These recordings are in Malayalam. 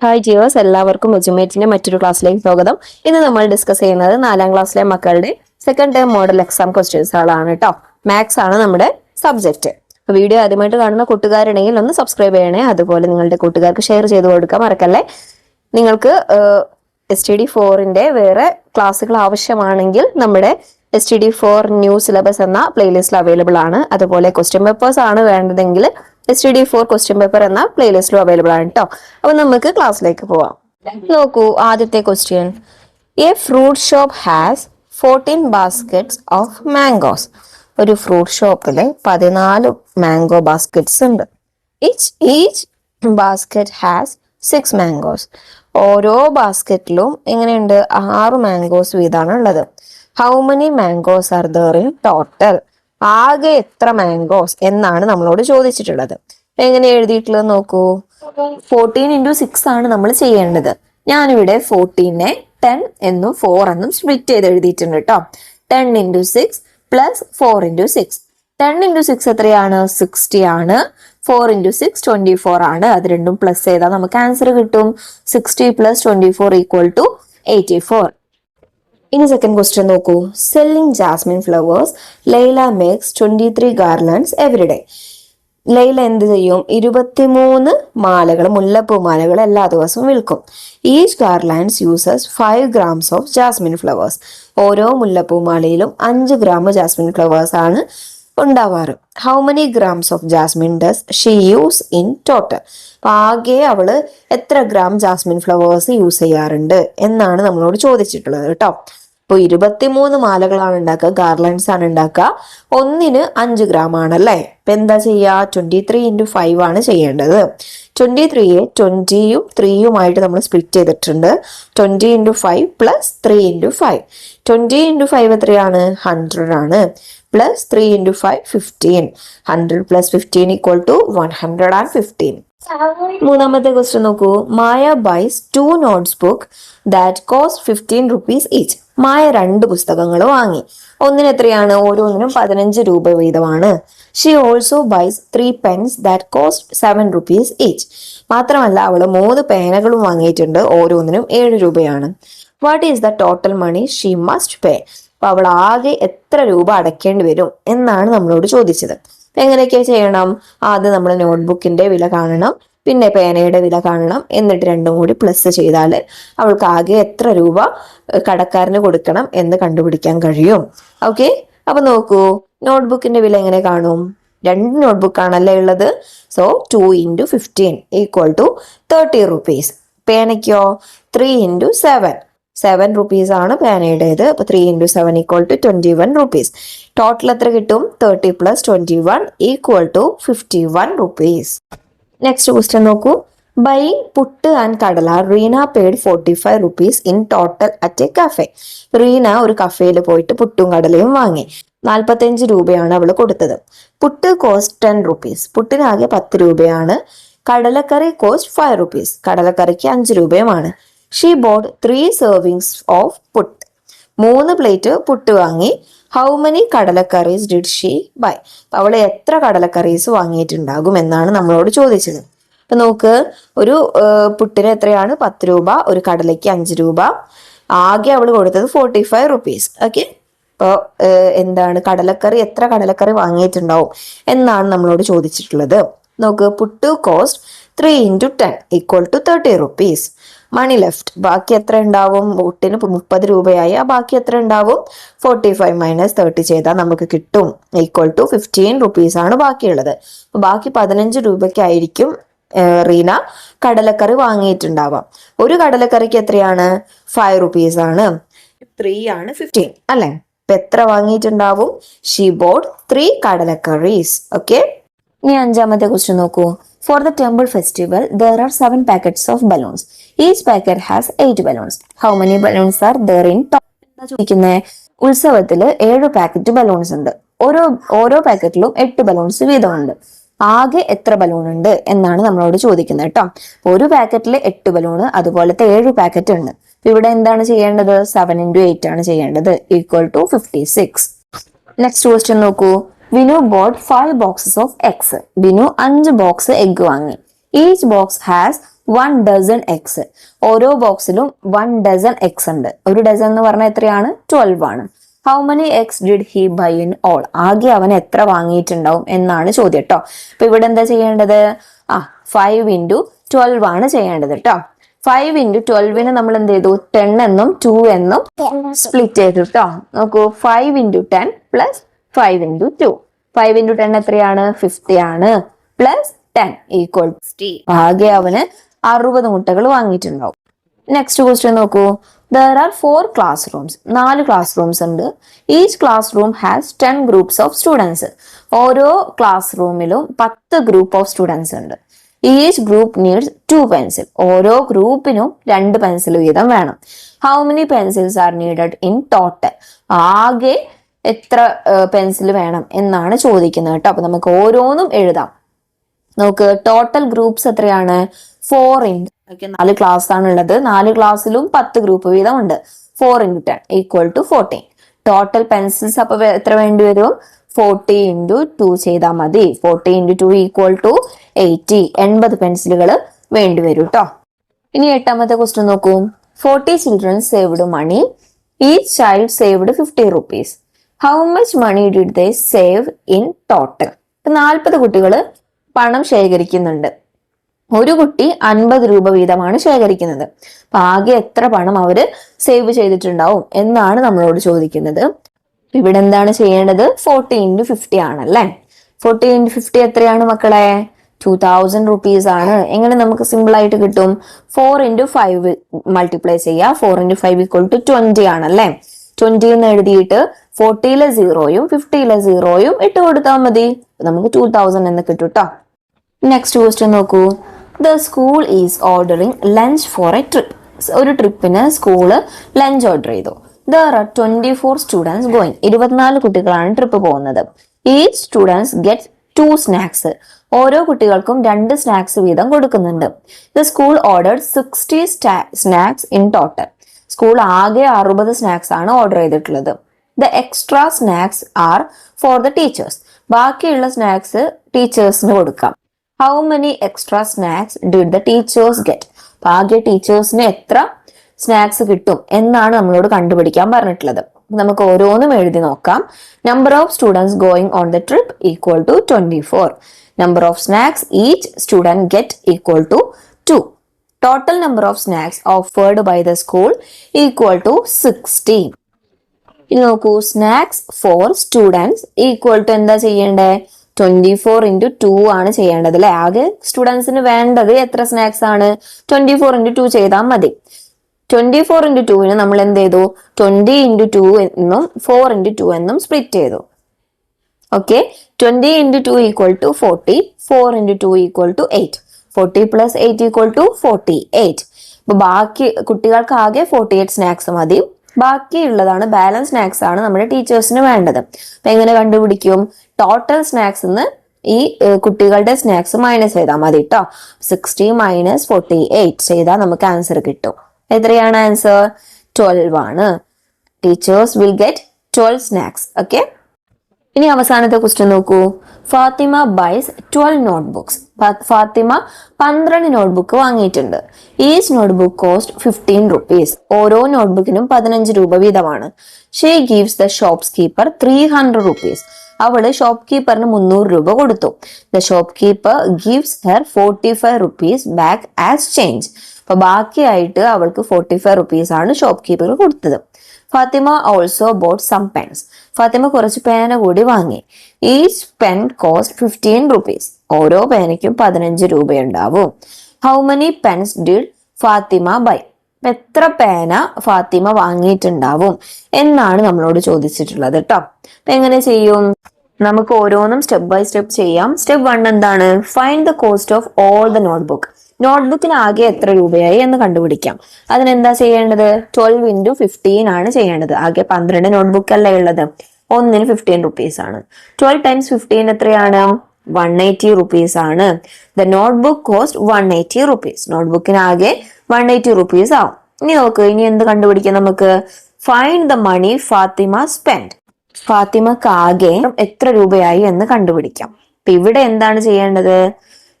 ഹായ് ജിയോസ്, എല്ലാവർക്കും എജുമേറ്റിന്റെ മറ്റൊരു ക്ലാസ്സിലേക്ക് സ്വാഗതം. ഇന്ന് നമ്മൾ ഡിസ്കസ് ചെയ്യുന്നത് 4ാം ക്ലാസ്സിലെ മക്കളുടെ സെക്കൻഡ് ടേം മോഡൽ എക്സാം ക്വസ്റ്റ്യൻസുകളാണ് കേട്ടോ. മാത്സ് ആണ് നമ്മുടെ സബ്ജക്ട്. വീഡിയോ ആദ്യമായിട്ട് കാണുന്ന കൂട്ടുകാരുണ്ടെങ്കിൽ ഒന്ന് സബ്സ്ക്രൈബ് ചെയ്യണേ. അതുപോലെ നിങ്ങളുടെ കൂട്ടുകാർക്ക് ഷെയർ ചെയ്ത് കൊടുക്കാൻ മറക്കല്ലേ. നിങ്ങൾക്ക് STD4 വേറെ ക്ലാസ്സുകൾ ആവശ്യമാണെങ്കിൽ നമ്മുടെ STD4 ന്യൂ സിലബസ് എന്ന പ്ലേലിസ്റ്റിൽ അവൈലബിൾ ആണ്. അതുപോലെ ക്വസ്റ്റ്യൻ പേപ്പേഴ്സ് ആണ് വേണ്ടതെങ്കിൽ STD4 ക്വസ്റ്റ്യൻ പേപ്പർ എന്ന പ്ലേലിസ്റ്റിലും അവൈലബിൾ ആണ് കേട്ടോ. അപ്പൊ നമുക്ക് ക്ലാസ്സിലേക്ക് പോവാം. നോക്കൂ, ആദ്യത്തെ question. A fruit shop has 14 baskets of mangoes. ഒരു ഫ്രൂട്ട് ഷോപ്പിൽ 14 മാംഗോ ബാസ്കറ്റ്സ് ഉണ്ട്. Each basket has 6 mangoes. ഓരോ ബാസ്കറ്റിലും എങ്ങനെയുണ്ട്? 6 മാംഗോസ് വീതമാണ് ഉള്ളത്. How many mangoes are there in total? ആകെ എത്ര മാംഗോസ് എന്നാണ് നമ്മളോട് ചോദിച്ചിട്ടുള്ളത്. എങ്ങനെ എഴുതിയിട്ടുള്ളത് നോക്കൂ. 14 × 6 ആണ് നമ്മൾ ചെയ്യേണ്ടത്. ഞാനിവിടെ 14നെ 10 എന്നും 4 എന്നും സ്പ്ലിറ്റ് ചെയ്ത് എഴുതിയിട്ടുണ്ട് കേട്ടോ. 10 × 6 പ്ലസ് 4 × 6. 10 × 6 എത്രയാണ്? 60 ആണ്. 4 × 6 24 ആണ്. അത് രണ്ടും പ്ലസ് ചെയ്താൽ നമുക്ക് ആൻസർ കിട്ടും. 60 + 24 = 84. ഇനി സെക്കൻഡ് ക്വസ്റ്റ്യൻ നോക്കൂ. Selling jasmine flowers Laila makes 23 garlands every day. Laila എന്ത് ചെയ്യും? 23 മാലകൾ, മുല്ലപ്പൂ മാലകൾ എല്ലാ ദിവസവും വിൽക്കും. Each garlands uses 5 grams of jasmine flowers. ഓരോ മുല്ലപ്പൂ മാലയിലും 5 gram ജാസ്മിൻ ഫ്ലവേഴ്സ് ആണ് ഉണ്ടാവാറ്. How many grams of jasmine does she use in total? അപ്പൊ ആകെ അവള് എത്ര ഗ്രാം ജാസ്മിൻ ഫ്ലവേഴ്സ് യൂസ് ചെയ്യാറുണ്ട് എന്നാണ് നമ്മളോട് ചോദിച്ചിട്ടുള്ളത് കേട്ടോ. ഇപ്പൊ 23 മാലകളാണ് ഉണ്ടാക്കുക, ഗാർലൻഡ്സ് ആണ് ഉണ്ടാക്കുക. ഒന്നിന് 5 gram ആണല്ലേ. ഇപ്പൊ എന്താ ചെയ്യാ? 23 × 5 ആണ് ചെയ്യേണ്ടത്. 23യെ 20യും 3യുമായിട്ട് നമ്മൾ സ്പ്ലിറ്റ് ചെയ്തിട്ടുണ്ട്. 20 × 5 പ്ലസ് 3 × 5. 20 × 5 എത്രയാണ്? 100 ആണ്. പ്ലസ് 3 × 5 15. 100 + 15 = 115. മൂന്നാമത്തെ ക്വസ്റ്റ്യൻ നോക്കൂ. Maya buys 2 notes book that cost 15 rupees each. Maya 2 പുസ്തകങ്ങൾ വാങ്ങി. ഒന്നിന് എത്രയാണ്? ഓരോന്നിനും 15 രൂപ വീതമാണ്. She also buys 3 pens that cost 7 rupees each. മാത്രമല്ല അവള് 3 പേനകളും വാങ്ങിയിട്ടുണ്ട്. ഓരോന്നിനും 7 രൂപയാണ്. What is the total money she must pay? അപ്പൊ അവൾ ആകെ എത്ര രൂപ അടയ്ക്കേണ്ടി വരും എന്നാണ് നമ്മളോട് ചോദിച്ചത്. എങ്ങനെയൊക്കെ ചെയ്യണം? ആദ്യം നമ്മൾ നോട്ട്ബുക്കിന്റെ വില കാണണം, പിന്നെ പേനയുടെ വില കാണണം, എന്നിട്ട് രണ്ടും കൂടി പ്ലസ് ചെയ്താൽ അവൾക്ക് ആകെ എത്ര രൂപ കടക്കാരന് കൊടുക്കണം എന്ന് കണ്ടുപിടിക്കാൻ കഴിയും. ഓക്കെ, അപ്പൊ നോക്കൂ, നോട്ട്ബുക്കിന്റെ വില എങ്ങനെ കാണും? 2 നോട്ട്ബുക്ക് ആണല്ലേ ഉള്ളത്. So 2 × 15 = 30 rupees. പേനയ്ക്കോ 3 × 7. 7 rupees ആണ് പേനയുടേത്. അപ്പൊ 3 × 7 = 21 rupees. ടോട്ടൽ എത്ര കിട്ടും? 30 + 21 = 51 rupees. നെക്സ്റ്റ് ക്വസ്റ്റ്യൻ നോക്കൂ. ബൈയിങ് പുട്ട് ആൻഡ് കടല Reena paid 45 rupees in total at A cafe. Reena ഒരു കഫേയിൽ പോയിട്ട് പുട്ടും കടലയും വാങ്ങി. 45 രൂപയാണ് അവൾ കൊടുത്തത്. Puttu cost 10 rupees. പുട്ടിനാകെ 10 രൂപയാണ്. കടലക്കറി കോസ്റ്റ് 5 rupees. കടലക്കറിക്ക് 5 രൂപയുമാണ്. She bought 3 servings of puttu. 3 plate puttu വാങ്ങി. How many kadalacurries did she buy? അവൾ എത്ര കടലക്കറീസ് വാങ്ങിയിട്ടുണ്ടാകും എന്നാണ് നമ്മളോട് ചോദിച്ചത്. അപ്പൊ നോക്ക്, ഒരു പുട്ടിന് എത്രയാണ്? 10 രൂപ. ഒരു കടലയ്ക്ക് 5 രൂപ. ആകെ അവൾ കൊടുത്തത് 45 rupees. ഓക്കെ, അപ്പോൾ എന്താണ് കടലക്കറി, എത്ര കടലക്കറി വാങ്ങിയിട്ടുണ്ടാവും എന്നാണ് നമ്മളോട് ചോദിച്ചിട്ടുള്ളത്. നോക്ക്, പുട്ട് കോസ്റ്റ് 3 × 10 = 30 rupees. മണി ലെഫ്റ്റ്, ബാക്കി എത്ര ഉണ്ടാവും? പുട്ടിന് 30 രൂപയായി. ആ ബാക്കി എത്ര ഉണ്ടാവും? 45 - 30 ചെയ്താൽ നമുക്ക് കിട്ടും = 15 rupees ആണ് ബാക്കിയുള്ളത്. അപ്പൊ ബാക്കി 15 രൂപയ്ക്കായിരിക്കും റീന കടലക്കറി വാങ്ങിയിട്ടുണ്ടാവാം. ഒരു കടലക്കറിക്ക് എത്രയാണ്? 5 rupees ആണ്. 3 ആണ് 15 അല്ലെ. ഇപ്പൊ എത്ര വാങ്ങിയിട്ടുണ്ടാവും? She bought 3 kadalacurries. ഓക്കെ, ഇനി 5ാമത്തെ ക്വസ്റ്റ്യൻ നോക്കൂ. For the temple festival, there are 7 packets of balloons. Each packet has 8 balloons. How many balloons are there in total? എന്താ ചോദിക്കുന്നത്? ഉത്സവത്തില് 7 പാക്കറ്റ് ബലൂൺസ് ഉണ്ട്. ഓരോ പാക്കറ്റിലും 8 ബലൂൺസ് വീതമുണ്ട്. ആകെ എത്ര ബലൂൺ ഉണ്ട് എന്നാണ് നമ്മളോട് ചോദിക്കുന്നത് കേട്ടോ. ഒരു പാക്കറ്റിൽ 8 ബലൂൺ, അതുപോലത്തെ 7 പാക്കറ്റ് ഉണ്ട്. ഇവിടെ എന്താണ് ചെയ്യേണ്ടത്? 7 × 8 ആണ് ചെയ്യേണ്ടത്. = 56. നെക്സ്റ്റ് ക്വസ്റ്റ്യൻ നോക്കൂ. Vinu boat 5 boxes of eggs. Vinu 5 box egg വാങ്ങി. Each box has 1 dozen eggs. ഓരോ ബോക്സിലും 1 dozen eggs ഉണ്ട്. ഒരു ഡസൻ എന്ന് പറഞ്ഞാൽ എത്രയാണ്? 12 ആണ്. How many eggs did he buy in all? ആകെ അവൻ എത്ര വാങ്ങിയിട്ടുണ്ടാവും എന്നാണ് ചോദ്യം കേട്ടോ. അപ്പൊ ഇവിടെ എന്താ ചെയ്യേണ്ടത്? 5 into 12 ആണ് ചെയ്യേണ്ടത് കേട്ടോ. 5 into 12 നമ്മൾ എന്ത് ചെയ്തു? 10 എന്നും 2 എന്നും സ്പ്ലിറ്റ് ചെയ്തു കേട്ടോ. നോക്കൂ, 5 into 10 പ്ലസ് 5 into 2. 5 into 10 എത്രയാണ്? 50 ആണ്. Plus 10 equal 60. ആകെ അവന് 60 മുട്ടകൾ വാങ്ങിയിട്ടുണ്ടാവും. നെക്സ്റ്റ് ക്വസ്റ്റ്യൻ നോക്കൂ. There are 4 classrooms. 4 class rooms ഉണ്ട്. Each classroom has 10 groups of students. ഓരോ ക്ലാസ് റൂമിലും 10 ഗ്രൂപ്പ് ഓഫ് സ്റ്റുഡൻസ് ഉണ്ട്. Each group needs 2 pencil. ഓരോ ഗ്രൂപ്പിനും 2 പെൻസിൽ വീതം വേണം. How many pencils are needed in total? ആകെ എത്ര പെൻസിൽ വേണം എന്നാണ് ചോദിക്കുന്നത് കേട്ടോ. അപ്പൊ നമുക്ക് ഓരോന്നും എഴുതാം. നോക്ക്, ടോട്ടൽ ഗ്രൂപ്പ്സ് എത്രയാണ്? 4 into 4 ക്ലാസ് ആണ് ഉള്ളത്. 4 ക്ലാസ്സിലും 10 ഗ്രൂപ്പ് വീതം ഉണ്ട്. 4 into 10 equal to 14. Total pencils അപ്പൊ എത്ര വേണ്ടി വരും? 40 into 2 ചെയ്താൽ മതി. 40 into 2 ഈക്വൽ ടു 80. 80 പെൻസിലുകൾ വേണ്ടി വരും കേട്ടോ. ഇനി 8ാമത്തെ ക്വസ്റ്റ്യൻ നോക്കൂ. 40 children saved money. Each child saved 50 rupees. How much money did they save in total? 40 കുട്ടികൾ പണം ശേഖരിക്കുന്നുണ്ട്. ഒരു കുട്ടി 50 രൂപ വീതമാണ് ശേഖരിക്കുന്നത്. അപ്പൊ ആകെ എത്ര പണം അവര് സേവ് ചെയ്തിട്ടുണ്ടാവും എന്നാണ് നമ്മളോട് ചോദിക്കുന്നത്. ഇവിടെ എന്താണ് ചെയ്യേണ്ടത്? 40 into 50 ആണല്ലേ. 40 into 50 എത്രയാണ് മക്കളെ? 2000 rupees ആണ്. എങ്ങനെ നമുക്ക് സിമ്പിൾ ആയിട്ട് കിട്ടും? 4 into 5 മൾട്ടിപ്ലൈ ചെയ്യുക. 4 into 5 ഈക്വൽ ടു 20 ആണല്ലേ. 20 എന്ന് എഴുതിയിട്ട് 40ലെ 0യും 50ലെ 0യും ഇട്ട് കൊടുത്താൽ മതി. നമുക്ക് 2000 എന്ന് കിട്ടും കേട്ടോ. നെക്സ്റ്റ് ക്വസ്റ്റ്യൻ നോക്കൂ. The school is ordering lunch for a trip. ഒരു ട്രിപ്പിന് സ്കൂള് ലഞ്ച് ഓർഡർ ചെയ്തു. There are 24 students going. 24 കുട്ടികളാണ് ട്രിപ്പ് പോകുന്നത്. Each students get 2 snacks. ഓരോ കുട്ടികൾക്കും 2 സ്നാക്സ് വീതം കൊടുക്കുന്നുണ്ട്. The school ordered 60 snacks in total. School ആകെ 60 സ്നാക്സ് ആണ് ഓർഡർ ചെയ്തിട്ടുള്ളത്. The extra snacks are for the teachers. ബാക്കിയുള്ള സ്നാക്സ് ടീച്ചേഴ്സിന് കൊടുക്കാം. How many extra snacks did the teachers get? ആകെ ടീച്ചേഴ്സിന് എത്ര സ്നാക്സ് കിട്ടും എന്നാണ് നമ്മളോട് കണ്ടുപിടിക്കാൻ പറഞ്ഞിട്ടുള്ളത്. നമുക്ക് ഓരോന്നും എഴുതി നോക്കാം. Number of students going on the trip equal to 24. Number of snacks each student get equal to 2. Total number of snacks offered by the school equal to 60. ഇനി നോക്കൂ, snacks for students equal to എന്താ ചെയ്യേണ്ടേ? 24 into 2 ആണ് ചെയ്യേണ്ടത് അല്ലെ. ആകെ സ്റ്റുഡൻസിന് വേണ്ടത് എത്ര സ്നാക്സ് ആണ്? 24 into 2 ചെയ്താൽ മതി. 24 into 2 നമ്മൾ എന്ത് ചെയ്തു? 20 into 2 എന്നും 4 into 2 എന്നും സ്പ്ലിറ്റ് ചെയ്തു. Okay, 20 into 2 equal to 40. 4 into 2 equal to 8. 40 plus 8 equal to 48. അപ്പൊ ബാക്കി കുട്ടികൾക്ക് ആകെ 48 സ്നാക്സ് മതി. ബാക്കിയുള്ളതാണ് ബാലൻസ് സ്നാക്സ് ആണ് നമ്മുടെ ടീച്ചേഴ്സിന് വേണ്ടത്. അപ്പൊ എങ്ങനെ കണ്ടുപിടിക്കും? ടോട്ടൽ സ്നാക്സ് ഈ കുട്ടികളുടെ സ്നാക്സ് മൈനസ് ചെയ്താൽ മതി കേട്ടോ. 60 minus 48 ചെയ്താൽ നമുക്ക് ആൻസർ കിട്ടും. എത്രയാണ് ആൻസർ? 12 ആണ്. Teachers will get 12 snacks. Okay, ഇനി അവസാനത്തെ ക്വസ്റ്റ്യൻ നോക്കൂ. Fatima buys 12 notebooks. Fatima 12 notebook വാങ്ങിയിട്ടുണ്ട്. Each notebook cost 15 rupees. ഓരോ നോട്ട്ബുക്കിനും 15 രൂപ വീതമാണ്. She gives the shopkeeper 300 rupees. അവള് ഷോപ്പ് കീപ്പറിന് 300 രൂപ കൊടുത്തു. The shopkeeper gives her 45 rupees back as change. അപ്പൊ ബാക്കിയായിട്ട് അവൾക്ക് 45 rupees ആണ് ഷോപ്പ് കീപ്പർ കൊടുത്തത്. Fatima also bought some pens. Fathima കുറച്ച് പേന കൂടി വാങ്ങി. Each pen cost 15 rupees. ഓരോ പേനയ്ക്കും 15 രൂപയുണ്ടാവും. How many pens did Fatima buy? എത്ര പേന ഫാത്തിമ വാങ്ങിയിട്ടുണ്ടാവും എന്നാണ് നമ്മളോട് ചോദിച്ചിട്ടുള്ളത് കേട്ടോ. അപ്പൊ എങ്ങനെ ചെയ്യും? നമുക്ക് ഓരോന്നും സ്റ്റെപ്പ് ബൈ സ്റ്റെപ്പ് ചെയ്യാം. സ്റ്റെപ്പ് 1 എന്താണ്? Find the cost of all the notebook. നോട്ട്ബുക്കിന് ആകെ എത്ര രൂപയായി എന്ന് കണ്ടുപിടിക്കാം. അതിനെന്താ ചെയ്യേണ്ടത്? 12 into 15 ആണ് ചെയ്യേണ്ടത്. ആകെ 12 നോട്ട്ബുക്ക് അല്ലേ ഉള്ളത്. ഒന്നിന് 15 rupees ആണ്. 12 times 15 എത്രയാണ്? 180 rupees ആണ്. The notebook cost 180 rupees. നോട്ട്ബുക്കിന് ആകെ 180 rupees ആവും. ഇനി നോക്ക്, ഇനി എന്ത് കണ്ടുപിടിക്കാം നമുക്ക്? Find the money Fatima spend. ഫാത്തിമക്ക് ആകെ എത്ര രൂപയായി എന്ന് കണ്ടുപിടിക്കാം. അപ്പൊ ഇവിടെ എന്താണ് ചെയ്യേണ്ടത്?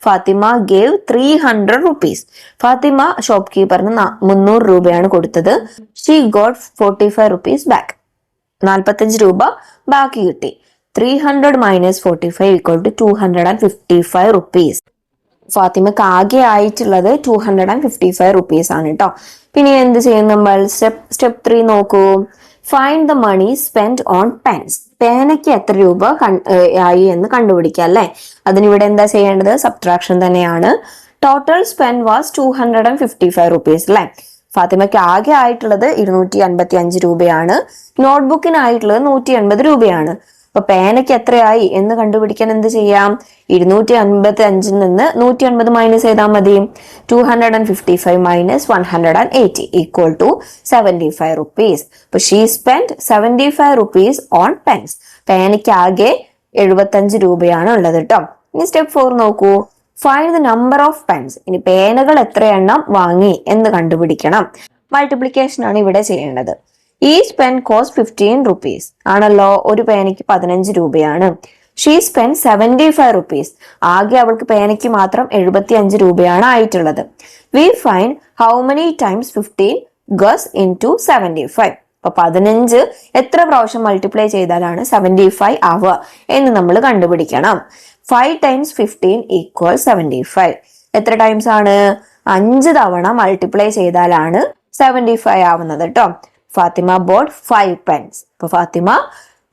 Fatima gave 300 rupees. Fatima shop കീപ്പറിന് 300 രൂപയാണ് കൊടുത്തത്. She got 45 rupees back. 45 രൂപ ബാക്കി കിട്ടി. 300 - 45 = 255 rupees. ഫാത്തിമക്ക് ആകെ ആയിട്ടുള്ളത് 255 rupees ആണ് കേട്ടോ. പിന്നെ എന്ത് ചെയ്യും നമ്മൾ? സ്റ്റെപ്പ് 3 നോക്കൂ. Find the money spend on pens. പേനയ്ക്ക് എത്ര രൂപ ആയി എന്ന് കണ്ടുപിടിക്കുക അല്ലെ. അതിനിവിടെ എന്താ ചെയ്യേണ്ടത്? സബ്ട്രാക്ഷൻ തന്നെയാണ്. ടോട്ടൽ സ്പെൻഡ് വാസ് 255 rupees അല്ലെ. ഫാത്തിമയ്ക്ക് ആകെ ആയിട്ടുള്ളത് 255 രൂപയാണ്. നോട്ട്ബുക്കിനായിട്ടുള്ളത് 180 രൂപയാണ്. അപ്പൊ പേനയ്ക്ക് എത്രയായി എന്ന് കണ്ടുപിടിക്കാൻ എന്ത് ചെയ്യാം? 255 നിന്ന് 180 മൈനസ് ചെയ്താൽ മതി. 255 - 180 = 75 rupees. അപ്പൊ she spend 75 rupees on pens. പേനയ്ക്ക് ആകെ 75 രൂപയാണ് ഉള്ളത് കേട്ടോ. ഇനി സ്റ്റെപ്പ് 4 നോക്കൂ. Find the number of pens. ഇനി പേനകൾ എത്ര എണ്ണം വാങ്ങി എന്ന് കണ്ടുപിടിക്കണം. മൾട്ടിപ്ലിക്കേഷൻ ആണ് ഇവിടെ ചെയ്യേണ്ടത്. ഈച്ച് പെൻ കോസ്റ്റ് 15 rupees ആണല്ലോ. ഒരു പേനയ്ക്ക് 15 രൂപയാണ്. She spend 75 rupees. ആകെ അവൾക്ക് പേനയ്ക്ക് മാത്രം 75 രൂപയാണ് ആയിട്ടുള്ളത്. We find how many times 15 goes into 75. അപ്പൊ 15 എത്ര പ്രാവശ്യം മൾട്ടിപ്ലൈ ചെയ്താലാണ് 75 ആവുക എന്ന് നമ്മൾ കണ്ടുപിടിക്കണം. 5 times 15 = 75. എത്ര ടൈംസ് ആണ്? 5 തവണ മൾട്ടിപ്ലൈ ചെയ്താലാണ് 75 ആവുന്നത് കേട്ടോ. Fatima bought 5 pens. അപ്പൊ ഫാത്തിമ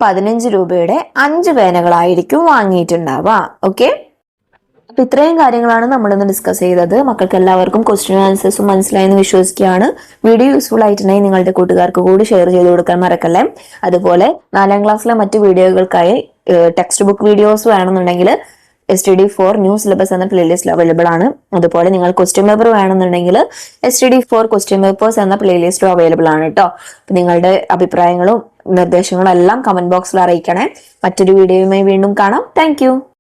15 രൂപയുടെ 5 പേനകളായിരിക്കും വാങ്ങിയിട്ടുണ്ടാവുക. ഓക്കെ, അപ്പൊ ഇത്രയും കാര്യങ്ങളാണ് നമ്മളിന്ന് ഡിസ്കസ് ചെയ്തത്. മക്കൾക്ക് എല്ലാവർക്കും ക്വസ്റ്റ്യൻ ആൻസേഴ്സും മനസ്സിലായെന്ന് വിശ്വസിക്കുകയാണ്. വീഡിയോ യൂസ്ഫുൾ ആയിട്ടുണ്ടെങ്കിൽ നിങ്ങളുടെ കൂട്ടുകാർക്ക് കൂടി ഷെയർ ചെയ്ത് കൊടുക്കാൻ മറക്കല്ലേ. അതുപോലെ 4ാം ക്ലാസ്സിലെ മറ്റു വീഡിയോകൾക്കായി ടെക്സ്റ്റ് ബുക്ക് വീഡിയോസ് വേണമെന്നുണ്ടെങ്കിൽ STD4 ന്യൂ സിലബസ് എന്ന പ്ലേലിസ്റ്റിൽ അവൈലബിൾ ആണ്. അതുപോലെ നിങ്ങൾ ക്വസ്റ്റ്യൻ പേപ്പർ വേണമെന്നുണ്ടെങ്കിൽ STD4 ക്വസ്റ്റ്യൻ പേപ്പേഴ്സ് എന്ന പ്ലേലിസ്റ്റും അവൈലബിൾ ആണ് കേട്ടോ. അപ്പൊ നിങ്ങളുടെ അഭിപ്രായങ്ങളും നിർദ്ദേശങ്ങളും എല്ലാം കമന്റ് ബോക്സിൽ അറിയിക്കണേ. മറ്റൊരു വീഡിയോയുമായി വീണ്ടും കാണാം. താങ്ക്